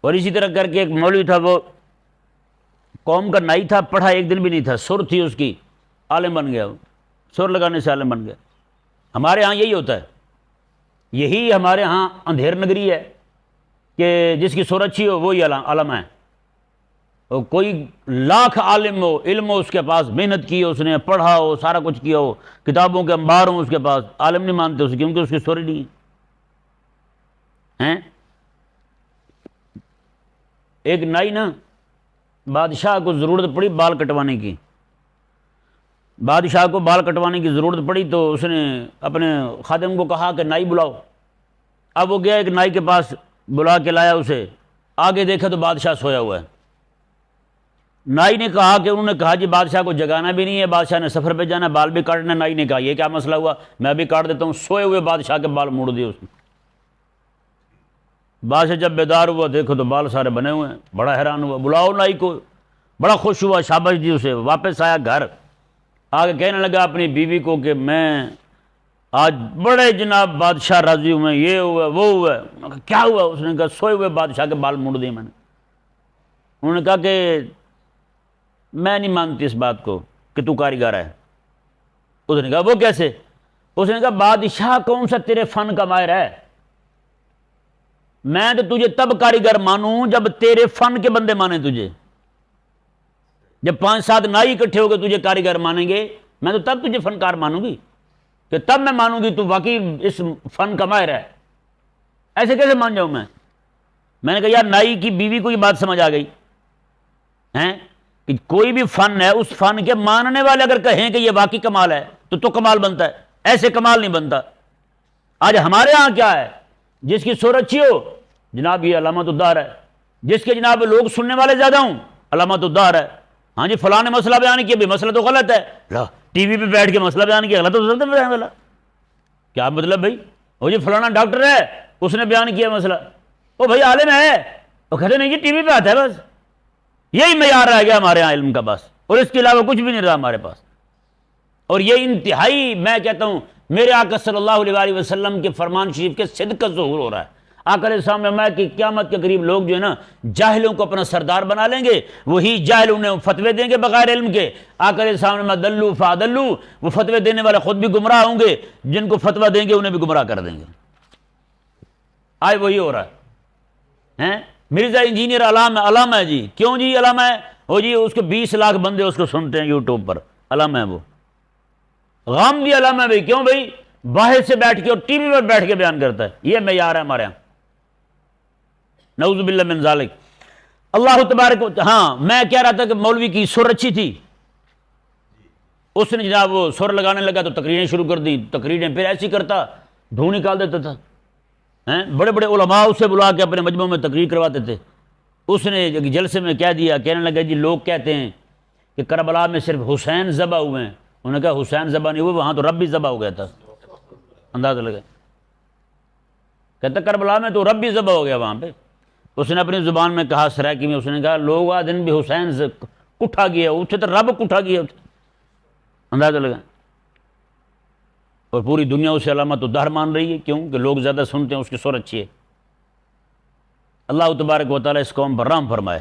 اور اسی طرح کر کے ایک مولوی تھا، وہ قوم کا نائی تھا، پڑھا ایک دن بھی نہیں تھا، سر تھی اس کی، عالم بن گیا، سر لگانے سے عالم بن گیا۔ ہمارے ہاں یہی ہوتا ہے، یہی ہمارے ہاں اندھیر نگری ہے کہ جس کی سر اچھی ہو وہی عالم ہے، اور کوئی لاکھ عالم ہو، علم ہو اس کے پاس، محنت کی ہو اس نے، پڑھا ہو، سارا کچھ کیا ہو، کتابوں کے انبار ہوں اس کے پاس، عالم نہیں مانتے اسے کیونکہ اس کی سر ہی نہیں ہے۔ ایک نائی نا، بادشاہ کو ضرورت پڑی بال کٹوانے کی، بادشاہ کو بال کٹوانے کی ضرورت پڑی تو اس نے اپنے خادم کو کہا کہ نائی بلاؤ۔ اب وہ گیا ایک نائی کے پاس، بلا کے لایا اسے، آگے دیکھا تو بادشاہ سویا ہوا ہے۔ نائی نے کہا کہ انہوں نے کہا جی بادشاہ کو جگانا بھی نہیں ہے، بادشاہ نے سفر پہ جانا، بال بھی کاٹنا۔ نائی نے کہا یہ کیا مسئلہ ہوا، میں ابھی کاٹ دیتا ہوں۔ سوئے ہوئے بادشاہ کے بال موڑ دیے اس نے۔ بادشاہ جب بیدار ہوا دیکھو تو بال سارے بنے ہوئے ہیں، بڑا حیران ہوا، بلاؤ نائی کو، بڑا خوش ہوا، شاباش دی اسے۔ واپس آیا گھر، آگے کہنے لگا اپنی بیوی کو کہ میں آج بڑے جناب بادشاہ راضی ہوئے، یہ ہوا وہ ہوا۔ انہوں نے کہا کیا ہوا؟ اس نے کہا سوئے ہوئے بادشاہ کے بال موڑ دیے میں نے۔ انہوں نے کہا کہ میں نہیں مانتی اس بات کو کہ تو کاریگر ہے۔ اس نے کہا وہ کیسے؟ اس نے کہا بادشاہ کون سا تیرے فن کا ماہر ہے، میں تو تجھے تب کاریگر مانوں جب تیرے فن کے بندے مانے تجھے۔ جب 5-7 نائی اکٹھے ہو گئے تجھے کاریگر مانیں گے، میں تو تب تجھے فنکار مانوں گی، کہ تب میں مانوں گی تو واقعی اس فن کا ماہر ہے۔ ایسے کیسے مان جاؤں میں نے کہا یار نائی کی بیوی کو یہ بات سمجھ آ گئی ہیں کہ کوئی بھی فن ہے، اس فن کے ماننے والے اگر کہیں کہ یہ واقعی کمال ہے تو کمال بنتا ہے، ایسے کمال نہیں بنتا۔ آج ہمارے ہاں کیا ہے، جس کی سر اچھی ہو جناب یہ علامت الدار ہے، جس کے جناب لوگ سننے والے زیادہ ہوں علامت الدار ہے۔ ہاں جی فلاں نے مسئلہ بیان کیا، بھی مسئلہ تو غلط ہے، ٹی وی پہ بیٹھ کے مسئلہ بیان کیا، غلط ہو سکتا ہے بیان والا، کیا مطلب بھائی؟ وہ جی فلانا ڈاکٹر ہے اس نے بیان کیا مسئلہ، وہ بھائی عالم ہے، وہ کہتے نہیں جی ٹی وی پہ آتا ہے، بس یہی معیار رہ گیا ہمارے ہاں علم کا بس، اور اس کے علاوہ کچھ بھی نہیں رہا ہمارے پاس۔ اور یہ انتہائی میں کہتا ہوں میرے آقا صلی اللہ علیہ وآلہ وسلم کے فرمان شریف کے صدق کا ظہور ہو رہا ہے۔ آقا علیہ السلام میں کہ قیامت کے قریب لوگ جو ہے نا جاہلوں کو اپنا سردار بنا لیں گے، وہی جاہل انہیں فتوے دیں گے بغیر علم کے۔ آقا علیہ السلام میں دلو فادلو، وہ فتوے دینے والے خود بھی گمراہ ہوں گے، جن کو فتویٰ دیں گے انہیں بھی گمراہ کر دیں گے۔ آج وہی ہو رہا ہے۔ مرزا انجینئر علامہ ہے جی، کیوں جی علامہ ہے؟ وہ جی اس کے 20 لاکھ بندے اس کو سنتے ہیں یوٹیوب پر، علامہ ہے وہ۔ غام بھی علامہ ہے بھائی، کیوں بھائی؟ باہر سے بیٹھ کے اور ٹی وی پر بیٹھ کے بیان کرتا ہے، یہ معیار ہے ہمارے یہاں، نعوذ باللہ من ذالک۔ اللہ تبارک ہاں میں کہہ رہا تھا کہ مولوی کی سر اچھی تھی، اس نے جناب وہ سر لگانے لگا تو تقریریں شروع کر دی، تقریریں پھر ایسی کرتا ڈھونڈ نکال دیتا تھا، بڑے بڑے علماء اسے بلا کے اپنے مجمع میں تقریر کرواتے تھے۔ اس نے جلسے میں کہہ دیا، کہنے لگا جی لوگ کہتے ہیں کہ کربلا میں صرف حسین ذبح ہوئے ہیں۔ انہوں نے کہا حسین ذبح نہیں ہوئے، وہاں تو رب بھی ذبح ہو گیا تھا، اندازہ لگا۔ کہتا کربلا میں تو رب بھی ذبح ہو گیا وہاں پہ۔ اس نے اپنی زبان میں کہا سرائکی میں، اس نے کہا لوگ آ دن بھی حسین کٹھا گیا، اتنے تو رب کٹھا گیا، اندازہ لگا۔ اور پوری دنیا اسے علامت الدہر مان رہی ہے، کیوں کہ لوگ زیادہ سنتے ہیں، اس کی سر اچھی ہے۔ اللہ تبارک و تعالیٰ اس قوم پر رحم فرمائے۔